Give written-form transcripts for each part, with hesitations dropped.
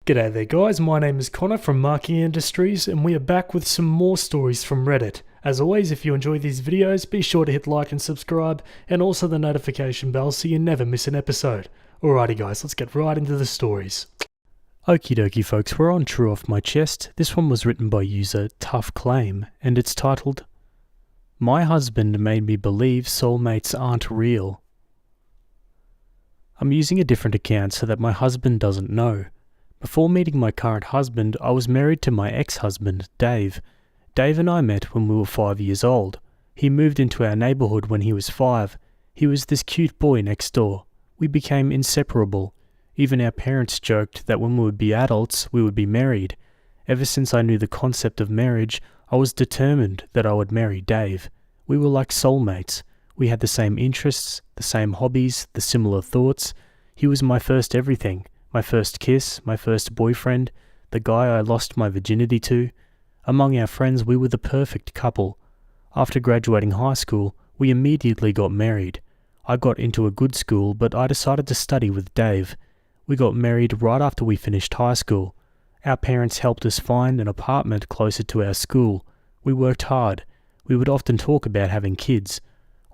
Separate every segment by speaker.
Speaker 1: G'day there guys, my name is Connor from Marking Industries and we are back with some more stories from Reddit. As always, if you enjoy these videos, be sure to hit like and subscribe and also the notification bell so you never miss an episode. Alrighty guys, let's get right into the stories. Okie dokie folks, we're on True Off My Chest. This one was written by user Tough Claim and it's titled, My Husband Made Me Believe Soulmates Aren't Real. I'm using a different account so that my husband doesn't know. Before meeting my current husband, I was married to my ex-husband, Dave. Dave and I met when we were 5 years old. He moved into our neighbourhood when he was 5. He was this cute boy next door. We became inseparable. Even our parents joked that when we would be adults, we would be married. Ever since I knew the concept of marriage, I was determined that I would marry Dave. We were like soulmates. We had the same interests, the same hobbies, the similar thoughts. He was my first everything. My first kiss, my first boyfriend, the guy I lost my virginity to. Among our friends, we were the perfect couple. After graduating high school, we immediately got married. I got into a good school, but I decided to study with Dave. We got married right after we finished high school. Our parents helped us find an apartment closer to our school. We worked hard. We would often talk about having kids.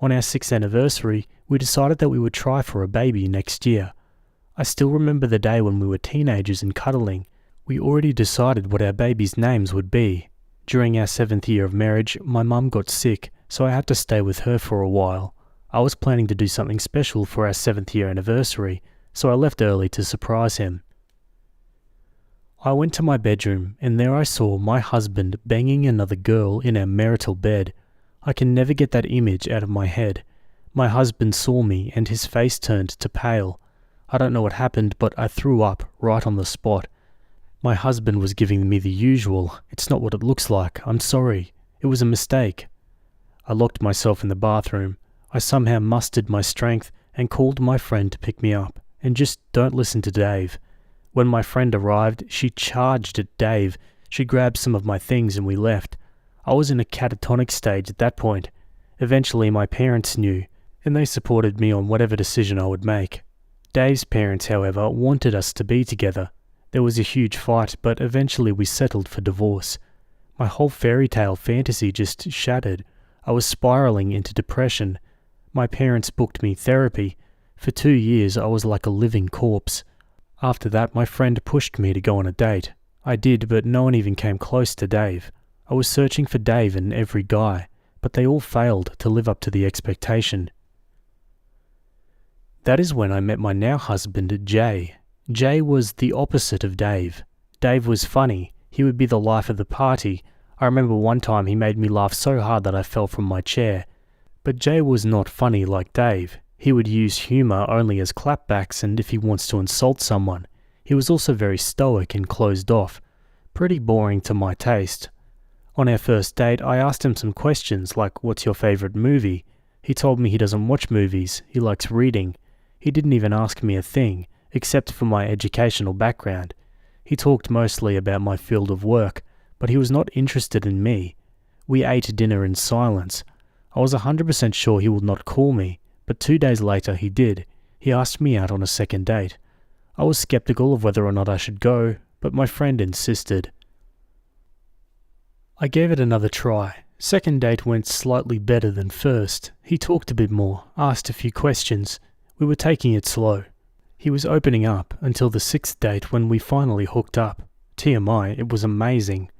Speaker 1: On our 6th anniversary, we decided that we would try for a baby next year. I still remember the day when we were teenagers and cuddling. We already decided what our babies' names would be. During our 7th year of marriage, my mum got sick, so I had to stay with her for a while. I was planning to do something special for our 7th year anniversary, so I left early to surprise him. I went to my bedroom, and there I saw my husband banging another girl in our marital bed. I can never get that image out of my head. My husband saw me, and his face turned to pale. I don't know what happened, but I threw up right on the spot. My husband was giving me the usual, "It's not what it looks like, I'm sorry. It was a mistake." I locked myself in the bathroom. I somehow mustered my strength and called my friend to pick me up. And just don't listen to Dave. When my friend arrived, she charged at Dave. She grabbed some of my things and we left. I was in a catatonic stage at that point. Eventually my parents knew, and they supported me on whatever decision I would make. Dave's parents, however, wanted us to be together. There was a huge fight, but eventually we settled for divorce. My whole fairy tale fantasy just shattered. I was spiraling into depression. My parents booked me therapy. For 2 years, I was like a living corpse. After that, my friend pushed me to go on a date. I did, but no one even came close to Dave. I was searching for Dave in every guy, but they all failed to live up to the expectation. That is when I met my now husband, Jay. Jay was the opposite of Dave. Dave was funny. He would be the life of the party. I remember one time he made me laugh so hard that I fell from my chair. But Jay was not funny like Dave. He would use humour only as clapbacks and if he wants to insult someone. He was also very stoic and closed off. Pretty boring to my taste. On our first date, I asked him some questions like, "What's your favourite movie?" He told me he doesn't watch movies. He likes reading. He didn't even ask me a thing, except for my educational background. He talked mostly about my field of work, but he was not interested in me. We ate dinner in silence. I was 100% sure he would not call me, but 2 days later he did. He asked me out on a second date. I was skeptical of whether or not I should go, but my friend insisted. I gave it another try. Second date went slightly better than first. He talked a bit more, asked a few questions. We were taking it slow. He was opening up until the 6th date when we finally hooked up. TMI, it was amazing.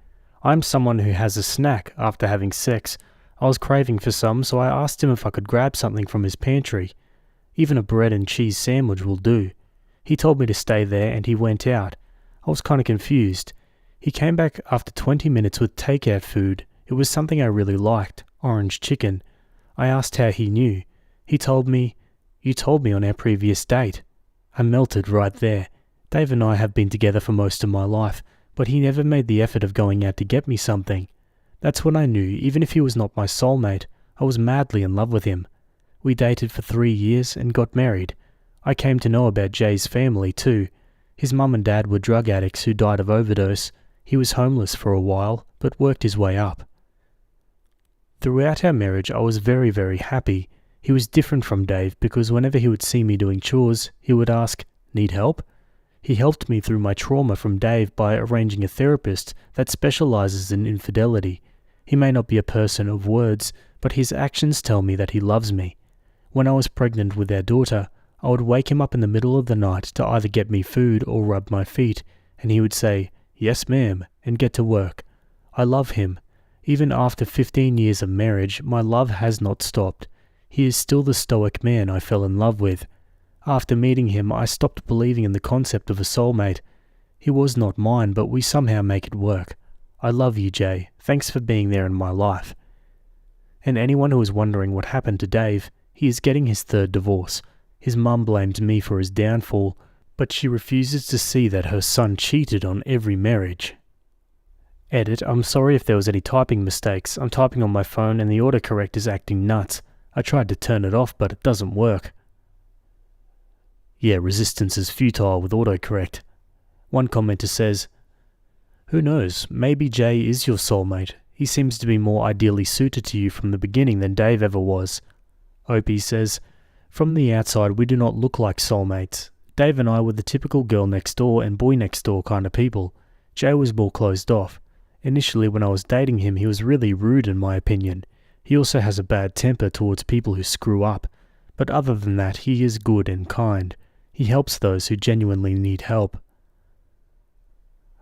Speaker 1: I'm someone who has a snack after having sex. I was craving for some, so I asked him if I could grab something from his pantry. Even a bread and cheese sandwich will do. He told me to stay there and he went out. I was kind of confused. He came back after 20 minutes with takeout food. It was something I really liked, orange chicken. I asked how he knew. He told me, "You told me on our previous date." I melted right there. Dave and I have been together for most of my life, but he never made the effort of going out to get me something. That's when I knew, even if he was not my soulmate, I was madly in love with him. We dated for 3 years and got married. I came to know about Jay's family too. His mum and dad were drug addicts who died of overdose. He was homeless for a while, but worked his way up. Throughout our marriage, I was very, very happy. He was different from Dave because whenever he would see me doing chores, he would ask, "Need help?" He helped me through my trauma from Dave by arranging a therapist that specializes in infidelity. He may not be a person of words, but his actions tell me that he loves me. When I was pregnant with our daughter, I would wake him up in the middle of the night to either get me food or rub my feet, and he would say, "Yes, ma'am," and get to work. I love him. Even after 15 years of marriage, my love has not stopped. He is still the stoic man I fell in love with. After meeting him, I stopped believing in the concept of a soulmate. He was not mine, but we somehow make it work. I love you, Jay. Thanks for being there in my life. And anyone who is wondering what happened to Dave, he is getting his third divorce. His mum blames me for his downfall, but she refuses to see that her son cheated on every marriage. Edit, I'm sorry if there was any typing mistakes. I'm typing on my phone and the autocorrect is acting nuts. I tried to turn it off, but it doesn't work. Yeah, resistance is futile with autocorrect. One commenter says, "Who knows, maybe Jay is your soulmate. He seems to be more ideally suited to you from the beginning than Dave ever was." Opie says, "From the outside we do not look like soulmates. Dave and I were the typical girl next door and boy next door kind of people. Jay was more closed off. Initially when I was dating him he was really rude in my opinion. He also has a bad temper towards people who screw up. But other than that he is good and kind. He helps those who genuinely need help."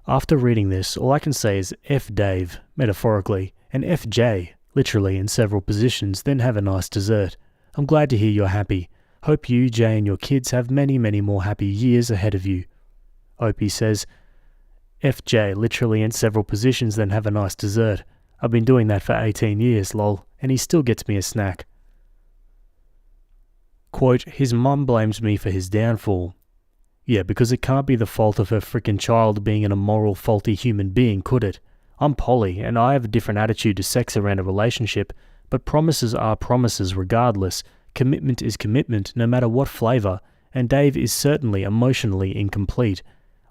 Speaker 1: After reading this, all I can say is F Dave, metaphorically, and F Jay, literally in several positions, then have a nice dessert. I'm glad to hear you're happy. Hope you, Jay, and your kids have many, many more happy years ahead of you. Opie says, F Jay, literally in several positions, then have a nice dessert. I've been doing that for 18 years, lol, and he still gets me a snack. Quote, "His mum blames me for his downfall." Yeah, because it can't be the fault of her frickin' child being an immoral, faulty human being, could it? I'm poly, and I have a different attitude to sex around a relationship, but promises are promises regardless. Commitment is commitment, no matter what flavour, and Dave is certainly emotionally incomplete.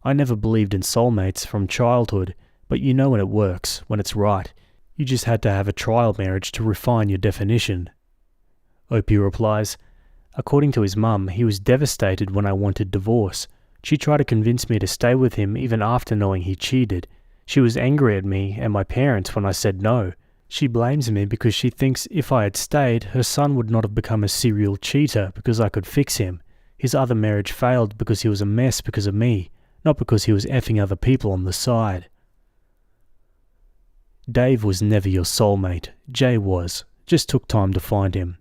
Speaker 1: I never believed in soulmates from childhood, but you know when it works, when it's right. You just had to have a trial marriage to refine your definition. Opie replies, "According to his mum, he was devastated when I wanted divorce. She tried to convince me to stay with him even after knowing he cheated. She was angry at me and my parents when I said no. She blames me because she thinks if I had stayed, her son would not have become a serial cheater because I could fix him. His other marriage failed because he was a mess because of me, not because he was effing other people on the side." Dave was never your soulmate. Jay was. Just took time to find him.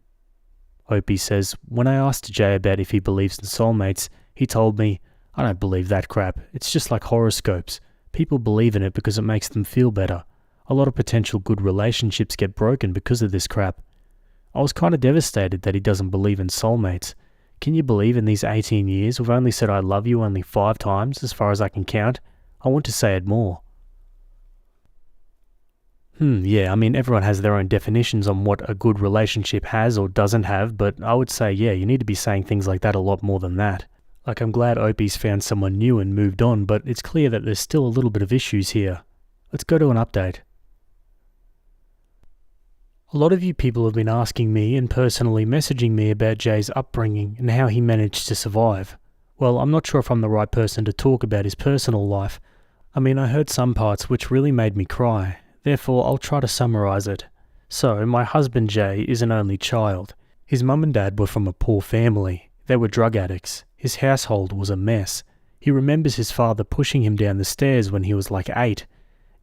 Speaker 1: Opie says, "When I asked Jay about if he believes in soulmates, he told me, 'I don't believe that crap. It's just like horoscopes. People believe in it because it makes them feel better. A lot of potential good relationships get broken because of this crap.' I was kind of devastated that he doesn't believe in soulmates. Can you believe in these 18 years we've only said I love you only 5 times as far as I can count? I want to say it more." Yeah, I mean, everyone has their own definitions on what a good relationship has or doesn't have, but I would say, yeah, you need to be saying things like that a lot more than that. Like, I'm glad Opie's found someone new and moved on, but it's clear that there's still a little bit of issues here. Let's go to an update. A lot of you people have been asking me and personally messaging me about Jay's upbringing and how he managed to survive. Well, I'm not sure if I'm the right person to talk about his personal life. I mean, I heard some parts which really made me cry. Therefore, I'll try to summarise it. So, my husband Jay is an only child. His mum and dad were from a poor family. They were drug addicts. His household was a mess. He remembers his father pushing him down the stairs when he was like 8.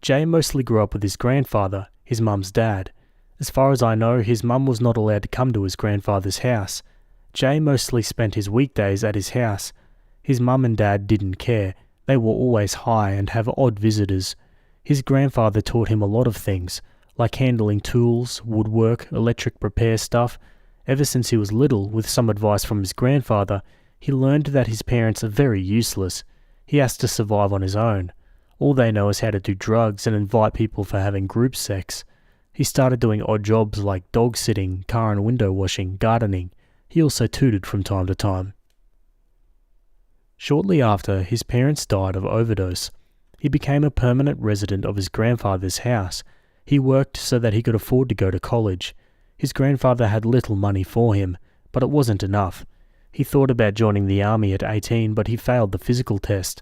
Speaker 1: Jay mostly grew up with his grandfather, his mum's dad. As far as I know, his mum was not allowed to come to his grandfather's house. Jay mostly spent his weekdays at his house. His mum and dad didn't care. They were always high and have odd visitors. His grandfather taught him a lot of things, like handling tools, woodwork, electric repair stuff. Ever since he was little, with some advice from his grandfather, he learned that his parents are very useless. He has to survive on his own. All they know is how to do drugs and invite people for having group sex. He started doing odd jobs like dog sitting, car and window washing, gardening. He also tutored from time to time. Shortly after, his parents died of overdose. He became a permanent resident of his grandfather's house. He worked so that he could afford to go to college. His grandfather had little money for him, but it wasn't enough. He thought about joining the army at 18, but he failed the physical test.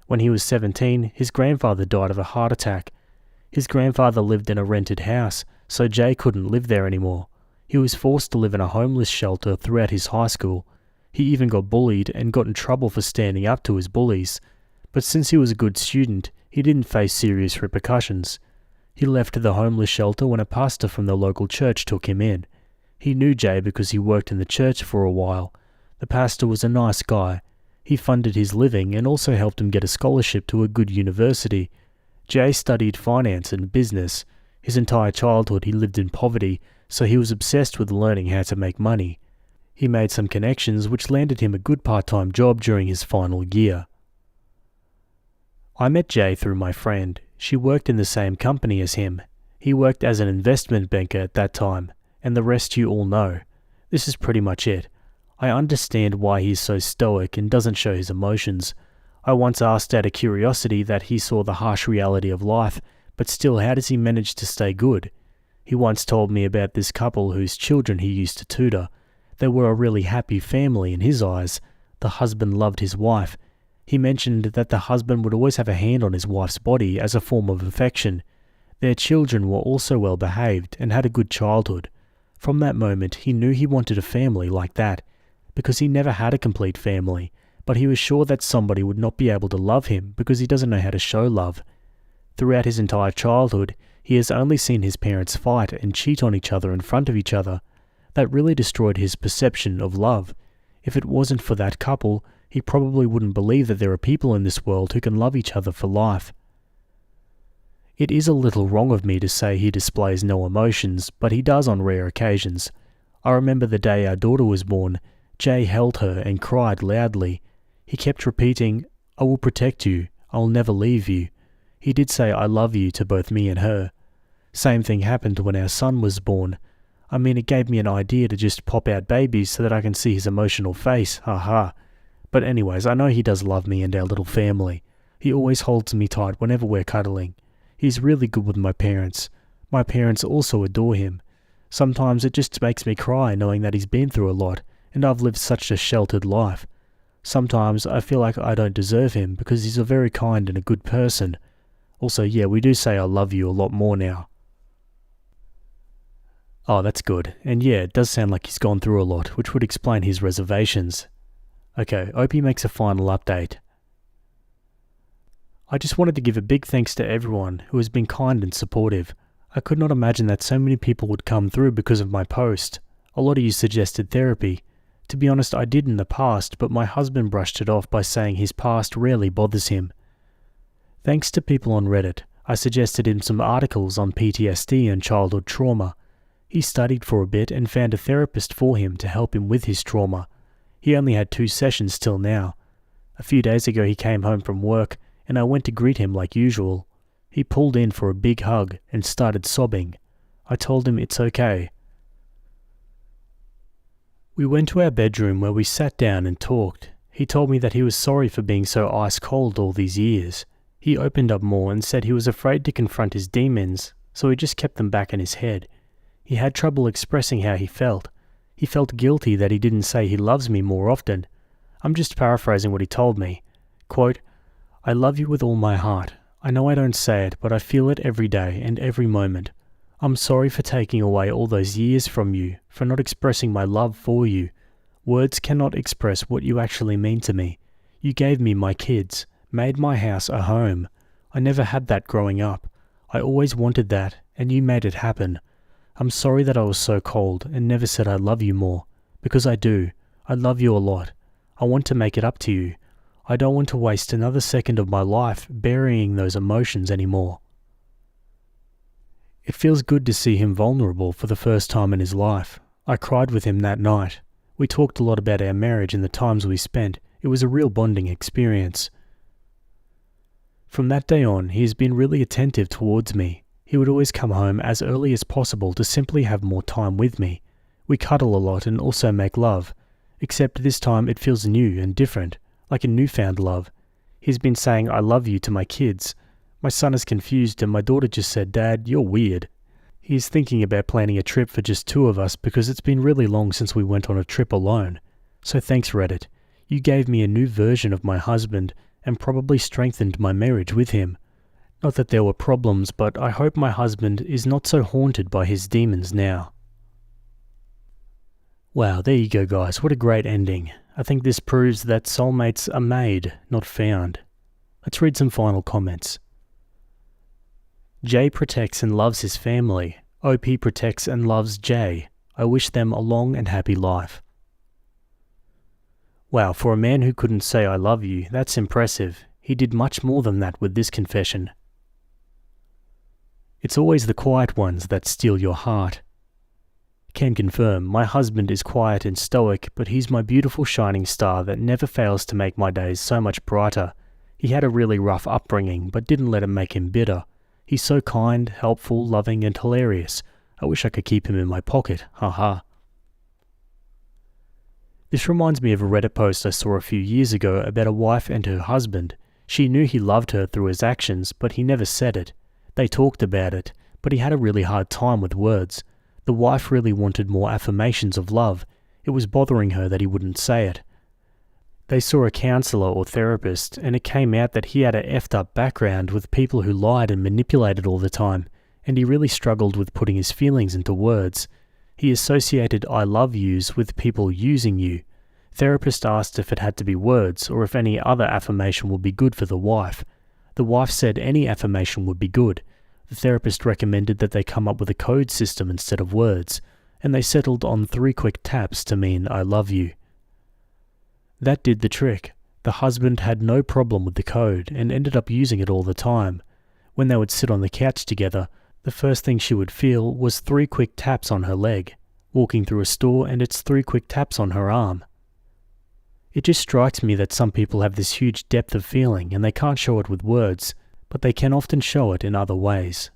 Speaker 1: When he was 17, his grandfather died of a heart attack. His grandfather lived in a rented house, so Jay couldn't live there anymore. He was forced to live in a homeless shelter throughout his high school. He even got bullied and got in trouble for standing up to his bullies. But since he was a good student, he didn't face serious repercussions. He left the homeless shelter when a pastor from the local church took him in. He knew Jay because he worked in the church for a while. The pastor was a nice guy. He funded his living and also helped him get a scholarship to a good university. Jay studied finance and business. His entire childhood he lived in poverty, so he was obsessed with learning how to make money. He made some connections which landed him a good part-time job during his final year. I met Jay through my friend. She worked in the same company as him. He worked as an investment banker at that time, and the rest you all know. This is pretty much it. I understand why he's so stoic and doesn't show his emotions. I once asked out of curiosity that he saw the harsh reality of life, but still, how does he manage to stay good? He once told me about this couple whose children he used to tutor. They were a really happy family in his eyes. The husband loved his wife. He mentioned that the husband would always have a hand on his wife's body as a form of affection. Their children were also well behaved and had a good childhood. From that moment, he knew he wanted a family like that, because he never had a complete family, but he was sure that somebody would not be able to love him because he doesn't know how to show love. Throughout his entire childhood, he has only seen his parents fight and cheat on each other in front of each other. That really destroyed his perception of love. If it wasn't for that couple, he probably wouldn't believe that there are people in this world who can love each other for life. It is a little wrong of me to say he displays no emotions, but he does on rare occasions. I remember the day our daughter was born. Jay held her and cried loudly. He kept repeating, "I will protect you. I will never leave you." He did say "I love you" to both me and her. Same thing happened when our son was born. I mean, it gave me an idea to just pop out babies so that I can see his emotional face, haha. But anyways, I know he does love me and our little family. He always holds me tight whenever we're cuddling. He's really good with my parents. My parents also adore him. Sometimes it just makes me cry knowing that he's been through a lot, and I've lived such a sheltered life. Sometimes I feel like I don't deserve him because he's a very kind and a good person. Also, yeah, we do say "I love you" a lot more now. Oh, that's good. And yeah, it does sound like he's gone through a lot, which would explain his reservations. Okay, Opie makes a final update. I just wanted to give a big thanks to everyone who has been kind and supportive. I could not imagine that so many people would come through because of my post. A lot of you suggested therapy. To be honest, I did in the past, but my husband brushed it off by saying his past rarely bothers him. Thanks to people on Reddit, I suggested him some articles on PTSD and childhood trauma. He studied for a bit and found a therapist for him to help him with his trauma. He only had 2 sessions till now. A few days ago he came home from work, and I went to greet him like usual. He pulled in for a big hug and started sobbing. I told him it's okay. We went to our bedroom where we sat down and talked. He told me that he was sorry for being so ice cold all these years. He opened up more and said he was afraid to confront his demons, so he just kept them back in his head. He had trouble expressing how he felt. He felt guilty that he didn't say he loves me more often. I'm just paraphrasing what he told me. Quote, "I love you with all my heart. I know I don't say it, but I feel it every day and every moment. I'm sorry for taking away all those years from you, for not expressing my love for you. Words cannot express what you actually mean to me. You gave me my kids, made my house a home. I never had that growing up. I always wanted that, and you made it happen. I'm sorry that I was so cold and never said I love you more, because I do. I love you a lot. I want to make it up to you. I don't want to waste another second of my life burying those emotions anymore." It feels good to see him vulnerable for the first time in his life. I cried with him that night. We talked a lot about our marriage and the times we spent. It was a real bonding experience. From that day on, he has been really attentive towards me. He would always come home as early as possible to simply have more time with me. We cuddle a lot and also make love, except this time it feels new and different, like a newfound love. He's been saying "I love you" to my kids. My son is confused and my daughter just said, "Dad, you're weird." He is thinking about planning a trip for just 2 of us because it's been really long since we went on a trip alone. So thanks, Reddit. You gave me a new version of my husband and probably strengthened my marriage with him. Not that there were problems, but I hope my husband is not so haunted by his demons now. Wow, there you go, guys. What a great ending. I think this proves that soulmates are made, not found. Let's read some final comments. Jay protects and loves his family. OP protects and loves Jay. I wish them a long and happy life. Wow, for a man who couldn't say I love you, that's impressive. He did much more than that with this confession. It's always the quiet ones that steal your heart. Can confirm, my husband is quiet and stoic, but he's my beautiful shining star that never fails to make my days so much brighter. He had a really rough upbringing, but didn't let it make him bitter. He's so kind, helpful, loving, and hilarious. I wish I could keep him in my pocket, haha. This reminds me of a Reddit post I saw a few years ago about a wife and her husband. She knew he loved her through his actions, but he never said it. They talked about it, but he had a really hard time with words. The wife really wanted more affirmations of love. It was bothering her that he wouldn't say it. They saw a counsellor or therapist, and it came out that he had a effed up background with people who lied and manipulated all the time, and he really struggled with putting his feelings into words. He associated I love yous with people using you. Therapist asked if it had to be words or if any other affirmation would be good for the wife. The wife said any affirmation would be good. The therapist recommended that they come up with a code system instead of words, and they settled on 3 quick taps to mean I love you. That did the trick. The husband had no problem with the code and ended up using it all the time. When they would sit on the couch together, the first thing she would feel was 3 quick taps on her leg. Walking through a store and it's 3 quick taps on her arm. It just strikes me that some people have this huge depth of feeling and they can't show it with words, but they can often show it in other ways.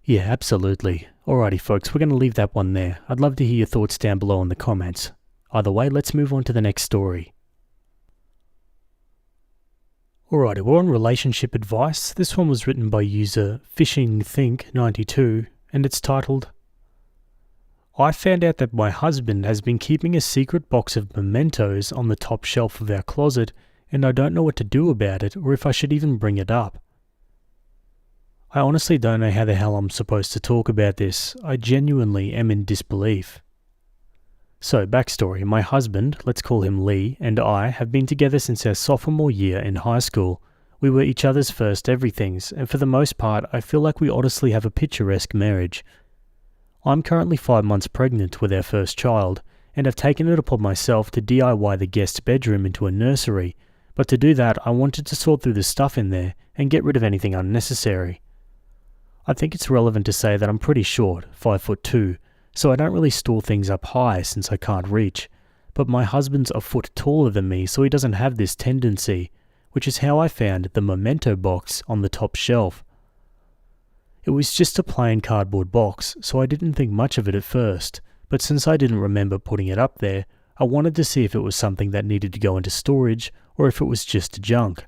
Speaker 1: Yeah, absolutely. Alrighty folks, we're going to leave that one there. I'd love to hear your thoughts down below in the comments. Either way, let's move on to the next story. Alrighty, we're on relationship advice. This one was written by user FishingThink92 and it's titled, I found out that my husband has been keeping a secret box of mementos on the top shelf of our closet and I don't know what to do about it or if I should even bring it up. I honestly don't know how the hell I'm supposed to talk about this. I genuinely am in disbelief. So, backstory, my husband, let's call him Lee, and I have been together since our sophomore year in high school. We were each other's first everythings, and for the most part, I feel like we honestly have a picturesque marriage. I'm currently 5 months pregnant with our first child, and have taken it upon myself to DIY the guest bedroom into a nursery, but to do that I wanted to sort through the stuff in there and get rid of anything unnecessary. I think it's relevant to say that I'm pretty short, 5'2", so I don't really store things up high since I can't reach, but my husband's a foot taller than me so he doesn't have this tendency, which is how I found the memento box on the top shelf. It was just a plain cardboard box, so I didn't think much of it at first, but since I didn't remember putting it up there, I wanted to see if it was something that needed to go into storage or if it was just junk.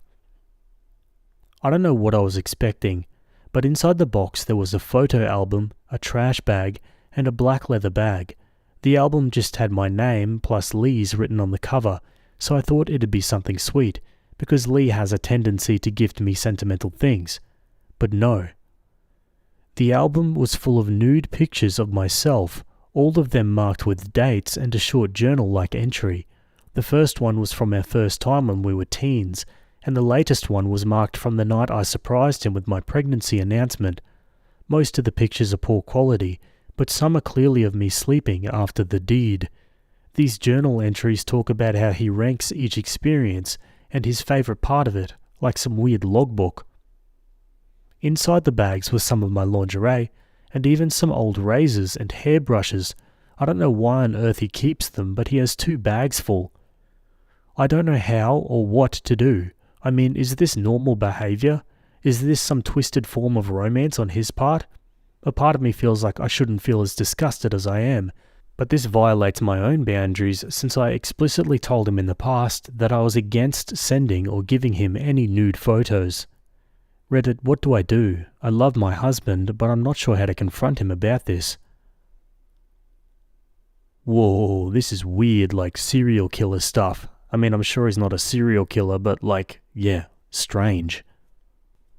Speaker 1: I don't know what I was expecting, but inside the box there was a photo album, a trash bag, and a black leather bag. The album just had my name plus Lee's written on the cover, so I thought it'd be something sweet, because Lee has a tendency to gift me sentimental things. But no. The album was full of nude pictures of myself, all of them marked with dates and a short journal-like entry. The first one was from our first time when we were teens, and the latest one was marked from the night I surprised him with my pregnancy announcement. Most of the pictures are poor quality, but some are clearly of me sleeping after the deed. These journal entries talk about how he ranks each experience and his favourite part of it, like some weird logbook. Inside the bags was some of my lingerie, and even some old razors and hairbrushes. I don't know why on earth he keeps them, but he has 2 bags full. I don't know how or what to do. I mean, is this normal behaviour? Is this some twisted form of romance on his part? A part of me feels like I shouldn't feel as disgusted as I am, but this violates my own boundaries since I explicitly told him in the past that I was against sending or giving him any nude photos. Reddit, what do I do? I love my husband, but I'm not sure how to confront him about this. Whoa, this is weird, like serial killer stuff. I mean, I'm sure he's not a serial killer, but like, yeah, strange.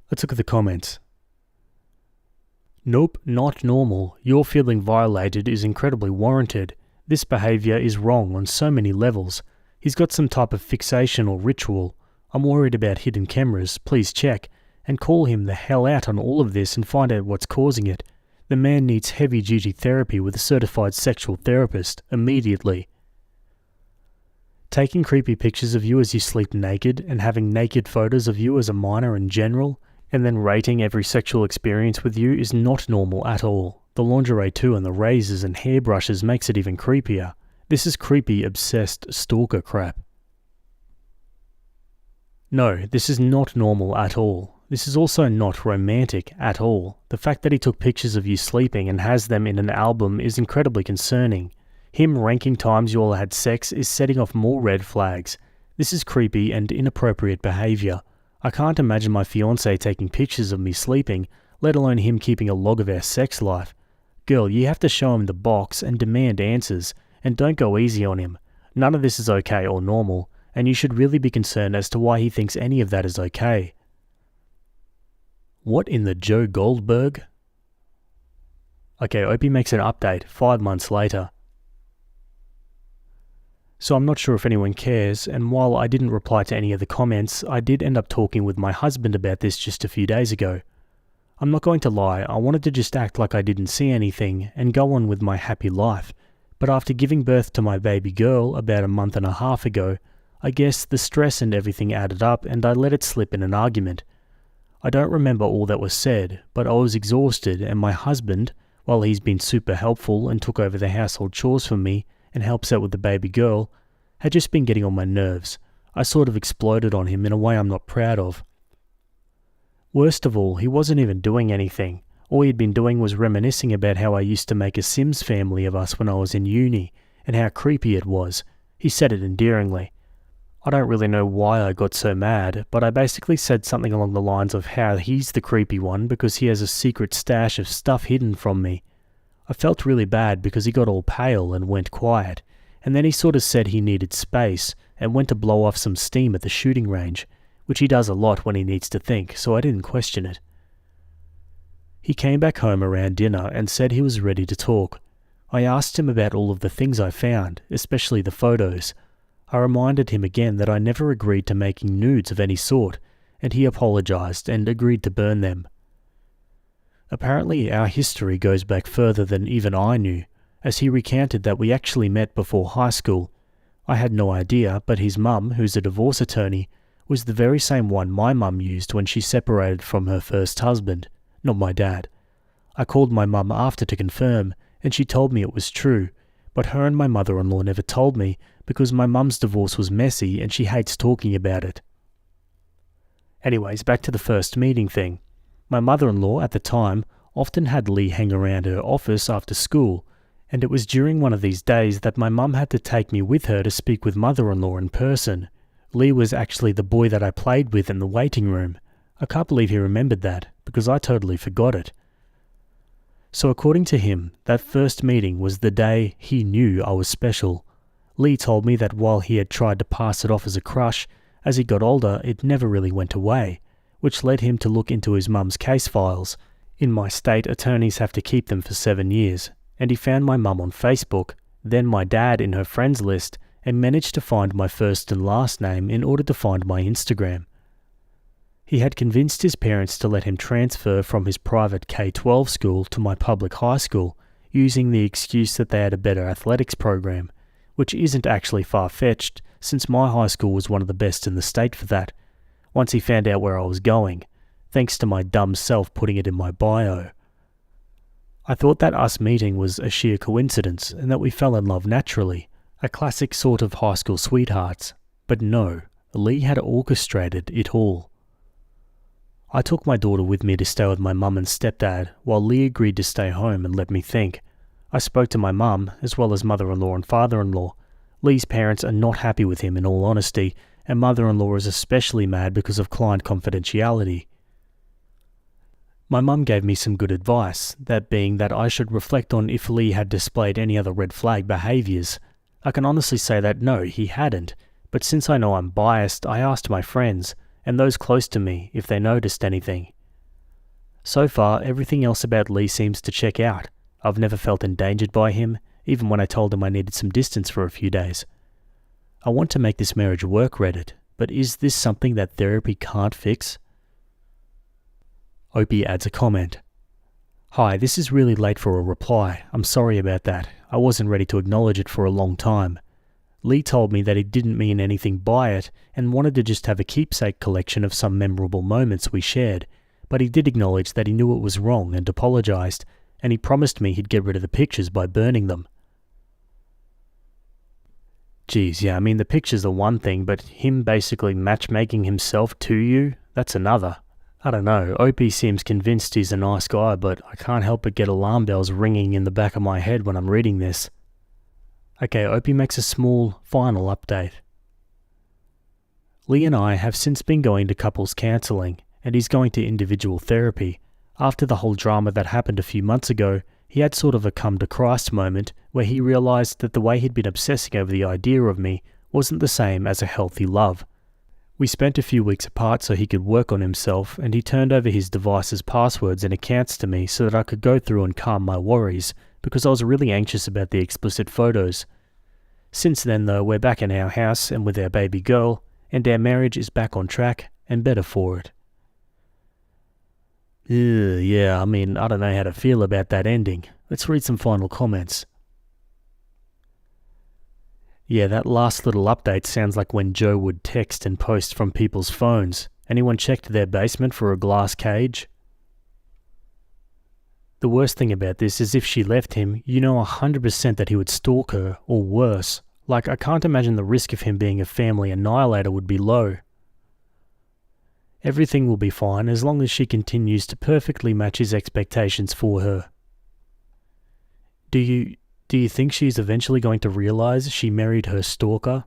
Speaker 1: Let's look at the comments. Nope, not normal. Your feeling violated is incredibly warranted. This behaviour is wrong on so many levels. He's got some type of fixation or ritual. I'm worried about hidden cameras, please check, and call him the hell out on all of this and find out what's causing it. The man needs heavy-duty therapy with a certified sexual therapist, immediately. Taking creepy pictures of you as you sleep naked and having naked photos of you as a minor in general, and then rating every sexual experience with you is not normal at all. The lingerie too and the razors and hairbrushes makes it even creepier. This is creepy, obsessed stalker crap. No, this is not normal at all. This is also not romantic at all. The fact that he took pictures of you sleeping and has them in an album is incredibly concerning. Him ranking times you all had sex is setting off more red flags. This is creepy and inappropriate behaviour. I can't imagine my fiancé taking pictures of me sleeping, let alone him keeping a log of our sex life. Girl, you have to show him the box and demand answers, and don't go easy on him. None of this is okay or normal, and you should really be concerned as to why he thinks any of that is okay. What in the Joe Goldberg? Okay, Opie makes an update 5 months later. So I'm not sure if anyone cares, and while I didn't reply to any of the comments, I did end up talking with my husband about this just a few days ago. I'm not going to lie, I wanted to just act like I didn't see anything and go on with my happy life, but after giving birth to my baby girl about a month and a half ago, I guess the stress and everything added up and I let it slip in an argument. I don't remember all that was said, but I was exhausted and my husband, while he's been super helpful and took over the household chores for me and helps out with the baby girl, had just been getting on my nerves. I sort of exploded on him in a way I'm not proud of. Worst of all, he wasn't even doing anything. All he'd been doing was reminiscing about how I used to make a Sims family of us when I was in uni, and how creepy it was. He said it endearingly. I don't really know why I got so mad, but I basically said something along the lines of how he's the creepy one because he has a secret stash of stuff hidden from me. I felt really bad because he got all pale and went quiet, and then he sort of said he needed space and went to blow off some steam at the shooting range, which he does a lot when he needs to think, so I didn't question it. He came back home around dinner and said he was ready to talk. I asked him about all of the things I found, especially the photos. I reminded him again that I never agreed to making nudes of any sort, and he apologized and agreed to burn them. Apparently our history goes back further than even I knew, as he recounted that we actually met before high school. I had no idea, but his mum, who's a divorce attorney, was the very same one my mum used when she separated from her first husband, not my dad. I called my mum after to confirm, and she told me it was true, but her and my mother-in-law never told me because my mum's divorce was messy and she hates talking about it. Anyways, back to the first meeting thing. My mother-in-law at the time often had Lee hang around her office after school, and it was during one of these days that my mum had to take me with her to speak with mother-in-law in person. Lee was actually the boy that I played with in the waiting room. I can't believe he remembered that, because I totally forgot it. So according to him, that first meeting was the day he knew I was special. Lee told me that while he had tried to pass it off as a crush, as he got older it never really went away, which led him to look into his mum's case files. In my state, attorneys have to keep them for 7 years, and he found my mum on Facebook, then my dad in her friends list, and managed to find my first and last name in order to find my Instagram. He had convinced his parents to let him transfer from his private K-12 school to my public high school, using the excuse that they had a better athletics program, which isn't actually far-fetched, since my high school was one of the best in the state for that, once he found out where I was going, thanks to my dumb self putting it in my bio. I thought that us meeting was a sheer coincidence and that we fell in love naturally, a classic sort of high school sweethearts, but no, Lee had orchestrated it all. I took my daughter with me to stay with my mum and stepdad, while Lee agreed to stay home and let me think. I spoke to my mum, as well as mother-in-law and father-in-law. Lee's parents are not happy with him in all honesty, and mother-in-law is especially mad because of client confidentiality. My mum gave me some good advice, that being that I should reflect on if Lee had displayed any other red flag behaviours. I can honestly say that no, he hadn't, but since I know I'm biased, I asked my friends, and those close to me, if they noticed anything. So far, everything else about Lee seems to check out. I've never felt endangered by him, even when I told him I needed some distance for a few days. I want to make this marriage work, Reddit, but is this something that therapy can't fix? Opie adds a comment. Hi, this is really late for a reply. I'm sorry about that. I wasn't ready to acknowledge it for a long time. Lee told me that he didn't mean anything by it and wanted to just have a keepsake collection of some memorable moments we shared, but he did acknowledge that he knew it was wrong and apologised, and he promised me he'd get rid of the pictures by burning them. Geez, yeah, I mean the pictures are one thing, but him basically matchmaking himself to you, that's another. I don't know, Opie seems convinced he's a nice guy, but I can't help but get alarm bells ringing in the back of my head when I'm reading this. Okay, Opie makes a small, final update. Lee and I have since been going to couples counselling, and he's going to individual therapy. After the whole drama that happened a few months ago, he had sort of a come-to-Christ moment where he realised that the way he'd been obsessing over the idea of me wasn't the same as a healthy love. We spent a few weeks apart so he could work on himself, and he turned over his device's passwords and accounts to me so that I could go through and calm my worries, because I was really anxious about the explicit photos. Since then though, we're back in our house and with our baby girl, and our marriage is back on track and better for it. Yeah, I mean, I don't know how to feel about that ending. Let's read some final comments. Yeah, that last little update sounds like when Joe would text and post from people's phones. Anyone checked their basement for a glass cage? The worst thing about this is if she left him, you know 100% that he would stalk her, or worse. Like, I can't imagine the risk of him being a family annihilator would be low. Everything will be fine as long as she continues to perfectly match his expectations for her. Do you think she's eventually going to realise she married her stalker?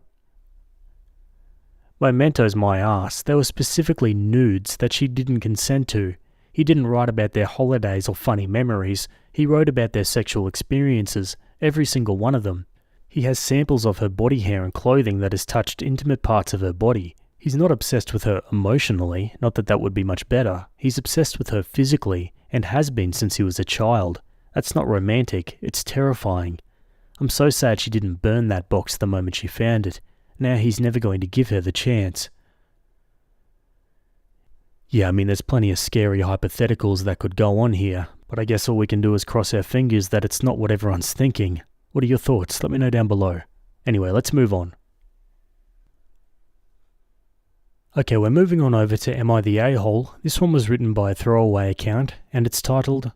Speaker 1: Memento's my ass. There were specifically nudes that she didn't consent to. He didn't write about their holidays or funny memories. He wrote about their sexual experiences, every single one of them. He has samples of her body hair and clothing that has touched intimate parts of her body. He's not obsessed with her emotionally, not that that would be much better. He's obsessed with her physically, and has been since he was a child. That's not romantic, it's terrifying. I'm so sad she didn't burn that box the moment she found it. Now he's never going to give her the chance. Yeah, I mean there's plenty of scary hypotheticals that could go on here, but I guess all we can do is cross our fingers that it's not what everyone's thinking. What are your thoughts? Let me know down below. Anyway, let's move on. Okay, we're moving on over to Am I the A-hole? This one was written by a throwaway account, and it's titled,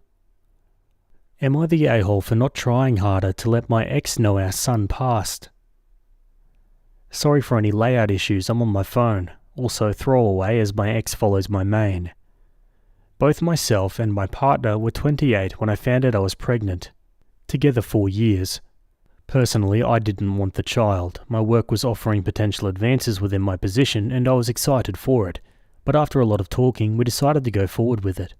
Speaker 1: Am I the a-hole for not trying harder to let my ex know our son passed? Sorry for any layout issues, I'm on my phone. Also throwaway as my ex follows my main. Both myself and my partner were 28 when I found out I was pregnant. Together 4 years. Personally, I didn't want the child. My work was offering potential advances within my position and I was excited for it. But after a lot of talking, we decided to go forward with it.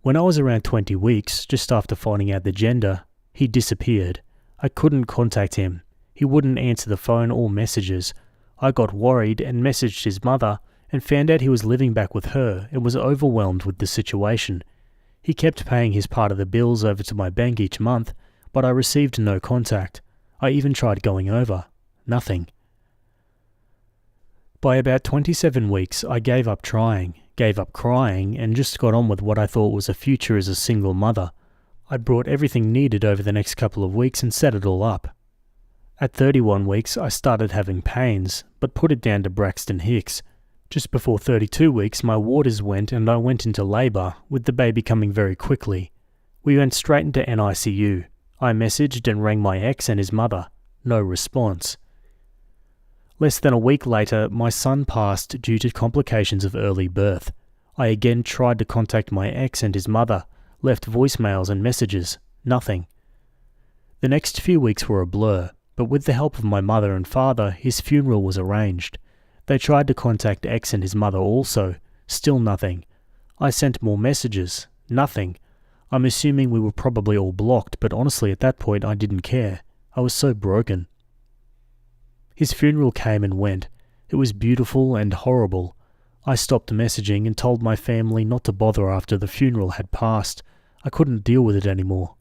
Speaker 1: When I was around 20 weeks, just after finding out the gender, he disappeared. I couldn't contact him. He wouldn't answer the phone or messages. I got worried and messaged his mother and found out he was living back with her and was overwhelmed with the situation. He kept paying his part of the bills over to my bank each month, but I received no contact. I even tried going over. Nothing. By about 27 weeks, I gave up trying, gave up crying, and just got on with what I thought was a future as a single mother. I brought everything needed over the next couple of weeks and set it all up. At 31 weeks, I started having pains, but put it down to Braxton Hicks. Just before 32 weeks, my waters went and I went into labour, with the baby coming very quickly. We went straight into NICU. I messaged and rang my ex and his mother. No response. Less than a week later, my son passed due to complications of early birth. I again tried to contact my ex and his mother, left voicemails and messages. Nothing. The next few weeks were a blur, but with the help of my mother and father, his funeral was arranged. They tried to contact ex and his mother also. Still nothing. I sent more messages. Nothing. I'm assuming we were probably all blocked, but honestly at that point I didn't care. I was so broken. His funeral came and went. It was beautiful and horrible. I stopped messaging and told my family not to bother after the funeral had passed. I couldn't deal with it anymore.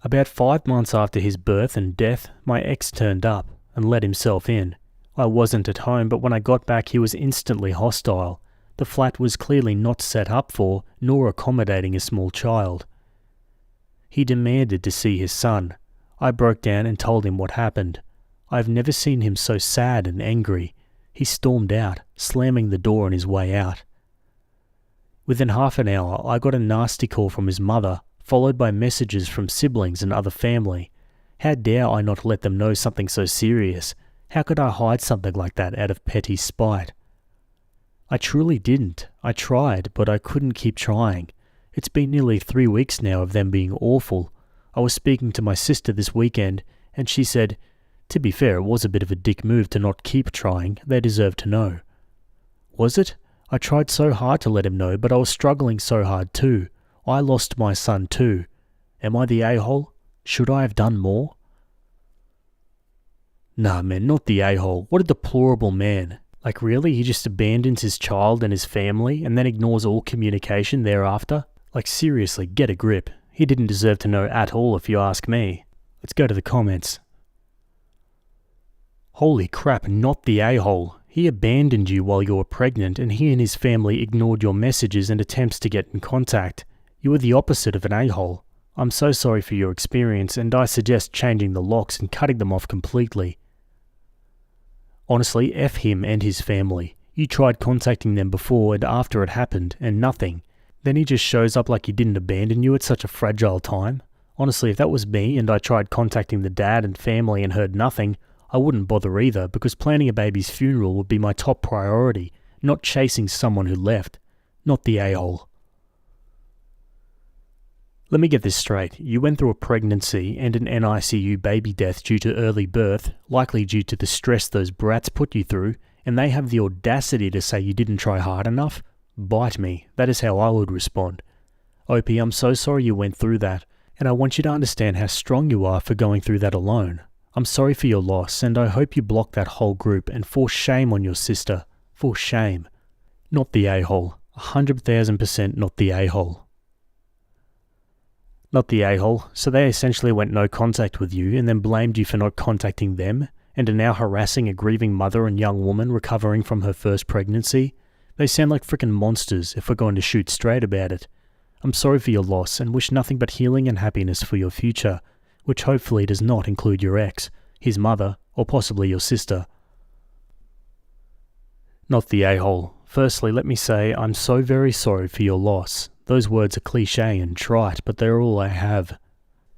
Speaker 1: About 5 months after his birth and death, my ex turned up and let himself in. I wasn't at home, but when I got back he was instantly hostile. The flat was clearly not set up for, nor accommodating a small child. He demanded to see his son. I broke down and told him what happened. I've never seen him so sad and angry. He stormed out, slamming the door on his way out. Within half an hour, I got a nasty call from his mother, followed by messages from siblings and other family. How dare I not let them know something so serious? How could I hide something like that out of petty spite? I truly didn't. I tried, but I couldn't keep trying. It's been nearly 3 weeks now of them being awful. I was speaking to my sister this weekend, and she said, to be fair, it was a bit of a dick move to not keep trying. They deserve to know. Was it? I tried so hard to let him know, but I was struggling so hard too. I lost my son too. Am I the a-hole? Should I have done more? Nah, man, not the a-hole. What a deplorable man. Like really, he just abandons his child and his family and then ignores all communication thereafter? Like seriously, get a grip. He didn't deserve to know at all if you ask me. Let's go to the comments. Holy crap, not the a-hole. He abandoned you while you were pregnant and he and his family ignored your messages and attempts to get in contact. You were the opposite of an a-hole. I'm so sorry for your experience and I suggest changing the locks and cutting them off completely. Honestly, F him and his family. You tried contacting them before and after it happened, and nothing. Then he just shows up like he didn't abandon you at such a fragile time. Honestly, if that was me and I tried contacting the dad and family and heard nothing, I wouldn't bother either because planning a baby's funeral would be my top priority, not chasing someone who left. Not the a-hole. Let me get this straight. You went through a pregnancy and an NICU baby death due to early birth, likely due to the stress those brats put you through, and they have the audacity to say you didn't try hard enough? Bite me. That is how I would respond. OP, I'm so sorry you went through that, and I want you to understand how strong you are for going through that alone. I'm sorry for your loss, and I hope you block that whole group and force shame on your sister. For shame. Not the a-hole. 100,000% not the a-hole. Not the a-hole, so they essentially went no contact with you and then blamed you for not contacting them and are now harassing a grieving mother and young woman recovering from her first pregnancy? They sound like frickin' monsters if we're going to shoot straight about it. I'm sorry for your loss and wish nothing but healing and happiness for your future, which hopefully does not include your ex, his mother, or possibly your sister. Not the a-hole. Firstly, let me say I'm so very sorry for your loss. Those words are cliché and trite, but they're all I have.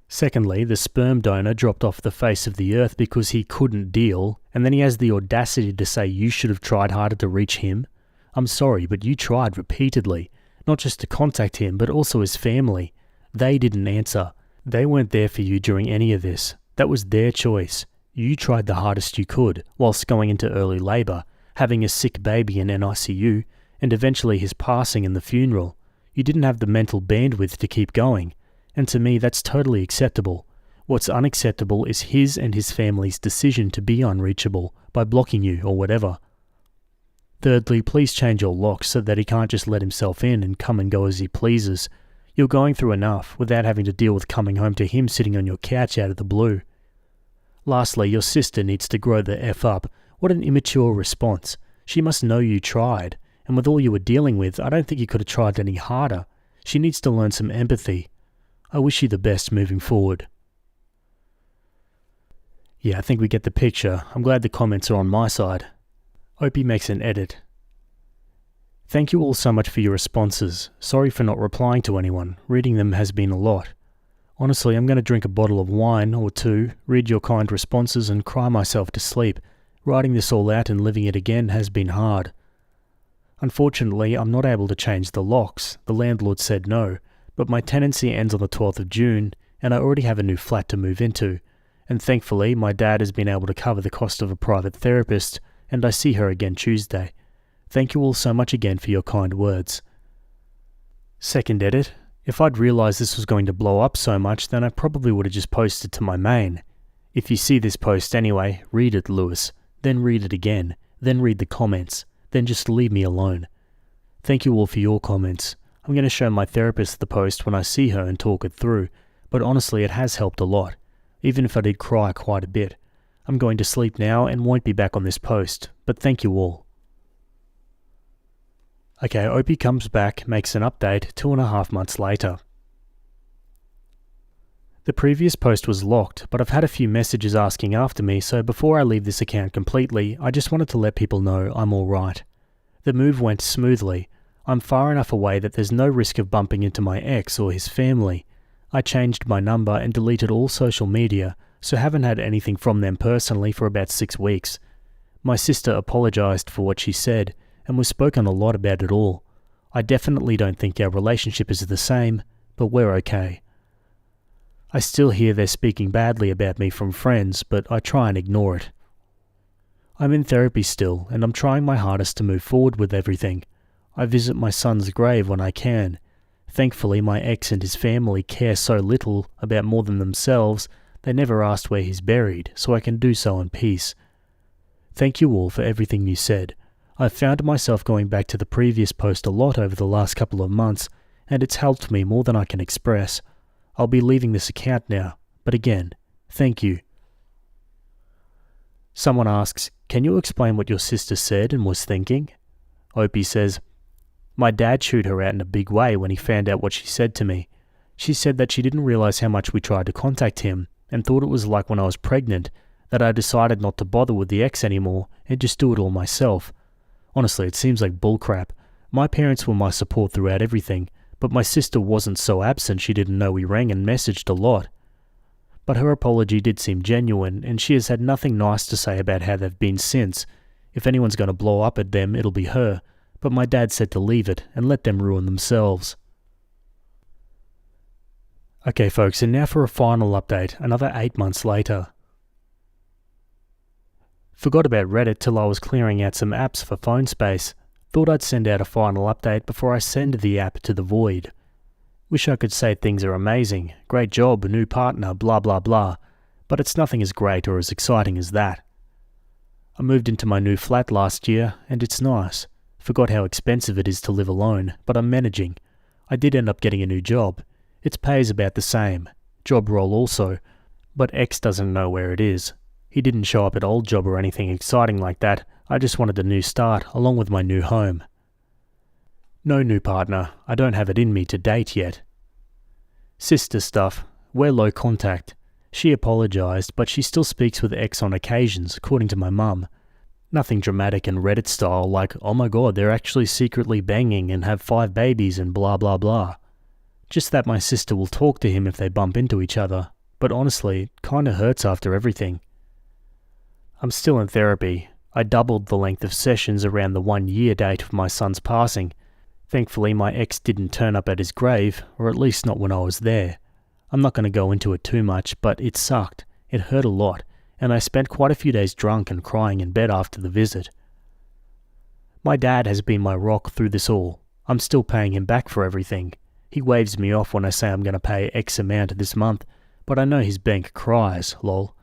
Speaker 1: Secondly, the sperm donor dropped off the face of the earth because he couldn't deal, and then he has the audacity to say you should have tried harder to reach him. I'm sorry, but you tried repeatedly, not just to contact him, but also his family. They didn't answer. They weren't there for you during any of this. That was their choice. You tried the hardest you could, whilst going into early labour, having a sick baby in NICU, and eventually his passing and the funeral. You didn't have the mental bandwidth to keep going, and to me that's totally acceptable. What's unacceptable is his and his family's decision to be unreachable by blocking you or whatever. Thirdly, please change your locks so that he can't just let himself in and come and go as he pleases. You're going through enough without having to deal with coming home to him sitting on your couch out of the blue. Lastly, your sister needs to grow the F up. What an immature response. She must know you tried. And with all you were dealing with, I don't think you could have tried any harder. She needs to learn some empathy. I wish you the best moving forward. Yeah, I think we get the picture. I'm glad the comments are on my side. Hope he makes an edit. Thank you all so much for your responses. Sorry for not replying to anyone. Reading them has been a lot. Honestly, I'm going to drink a bottle of wine or two, read your kind responses and cry myself to sleep. Writing this all out and living it again has been hard. Unfortunately, I'm not able to change the locks. The landlord said no, but my tenancy ends on the 12th of June, and I already have a new flat to move into. And thankfully, my dad has been able to cover the cost of a private therapist, and I see her again Tuesday. Thank you all so much again for your kind words. Second edit. If I'd realised this was going to blow up so much, then I probably would have just posted to my main. If you see this post anyway, read it, Lewis. Then read it again. Then read the comments. Then just leave me alone. Thank you all for your comments. I'm going to show my therapist the post when I see her and talk it through, but honestly it has helped a lot, even if I did cry quite a bit. I'm going to sleep now and won't be back on this post, but thank you all. Okay, Opie comes back, makes an update 2.5 months later. The previous post was locked, but I've had a few messages asking after me, so before I leave this account completely, I just wanted to let people know I'm alright. The move went smoothly. I'm far enough away that there's no risk of bumping into my ex or his family. I changed my number and deleted all social media, so haven't had anything from them personally for about 6 weeks. My sister apologised for what she said, and was spoken a lot about it all. I definitely don't think our relationship is the same, but we're okay. I still hear they're speaking badly about me from friends, but I try and ignore it. I'm in therapy still, and I'm trying my hardest to move forward with everything. I visit my son's grave when I can. Thankfully, my ex and his family care so little about more than themselves, they never asked where he's buried, so I can do so in peace. Thank you all for everything you said. I've found myself going back to the previous post a lot over the last couple of months, and it's helped me more than I can express. I'll be leaving this account now, but again, thank you. Someone asks, can you explain what your sister said and was thinking? Opie says, my dad chewed her out in a big way when he found out what she said to me. She said that she didn't realise how much we tried to contact him and thought it was like when I was pregnant, that I decided not to bother with the ex anymore and just do it all myself. Honestly, it seems like bullcrap. My parents were my support throughout everything, but my sister wasn't so absent she didn't know we rang and messaged a lot. But her apology did seem genuine, and she has had nothing nice to say about how they've been since. If anyone's going to blow up at them, it'll be her, but my dad said to leave it and let them ruin themselves. Okay folks, and now for a final update, another 8 months later. Forgot about Reddit till I was clearing out some apps for phone space. Thought I'd send out a final update before I send the app to the void. Wish I could say things are amazing, great job, new partner, blah blah blah, but it's nothing as great or as exciting as that. I moved into my new flat last year, and it's nice. Forgot how expensive it is to live alone, but I'm managing. I did end up getting a new job. Its pay is about the same. Job role also, but X doesn't know where it is. He didn't show up at old job or anything exciting like that. I just wanted a new start, along with my new home. No new partner. I don't have it in me to date yet. Sister stuff. We're low contact. She apologised, but she still speaks with X on occasions, according to my mum. Nothing dramatic and Reddit style like, oh my god, they're actually secretly banging and have 5 babies and blah blah blah. Just that my sister will talk to him if they bump into each other, but honestly, it kinda hurts after everything. I'm still in therapy. I doubled the length of sessions around the 1-year date of my son's passing. Thankfully, my ex didn't turn up at his grave, or at least not when I was there. I'm not going to go into it too much, but it sucked. It hurt a lot, and I spent quite a few days drunk and crying in bed after the visit. My dad has been my rock through this all. I'm still paying him back for everything. He waves me off when I say I'm going to pay X amount this month, but I know his bank cries, lol.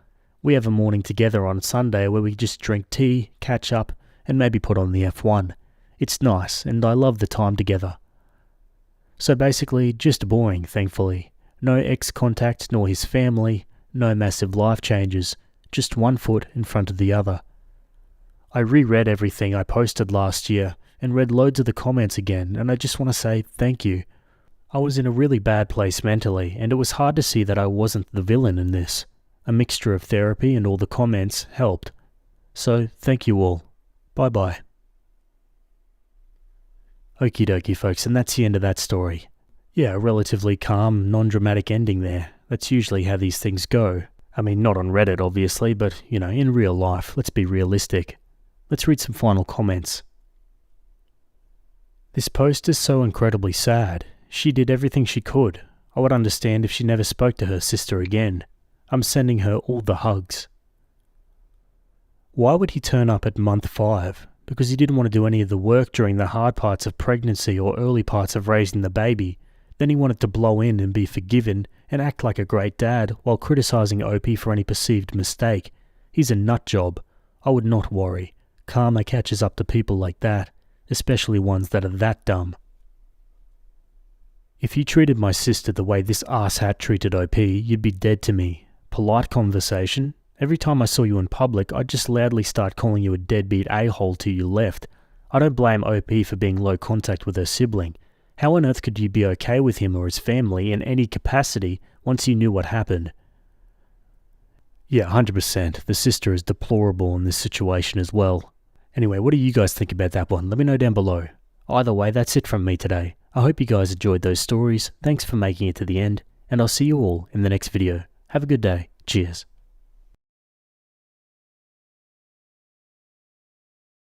Speaker 1: We have a morning together on Sunday where we just drink tea, catch up, and maybe put on the F1. It's nice, and I love the time together. So basically, just boring, thankfully. No ex-contact nor his family, no massive life changes, just one foot in front of the other. I reread everything I posted last year, and read loads of the comments again, and I just want to say thank you. I was in a really bad place mentally, and it was hard to see that I wasn't the villain in this. A mixture of therapy and all the comments helped. So, thank you all. Bye-bye. Okie dokie folks, and that's the end of that story. Yeah, a relatively calm, non-dramatic ending there. That's usually how these things go. I mean, not on Reddit obviously, but, in real life, let's be realistic. Let's read some final comments. This post is so incredibly sad. She did everything she could. I would understand if she never spoke to her sister again. I'm sending her all the hugs. Why would he turn up at month 5? because he didn't want to do any of the work during the hard parts of pregnancy or early parts of raising the baby. Then he wanted to blow in and be forgiven and act like a great dad while criticizing Opie for any perceived mistake. He's a nut job. I would not worry. Karma catches up to people like that, especially ones that are that dumb. If you treated my sister the way this asshat treated OP, you'd be dead to me. Polite conversation? Every time I saw you in public, I'd just loudly start calling you a deadbeat a-hole till you left. I don't blame OP for being low contact with her sibling. How on earth could you be okay with him or his family in any capacity once you knew what happened? Yeah, 100%. The sister is deplorable in this situation as well. Anyway, what do you guys think about that one? Let me know down below. Either way, that's it from me today. I hope you guys enjoyed those stories. Thanks for making it to the end, and I'll see you all in the next video. Have a good day. Cheers.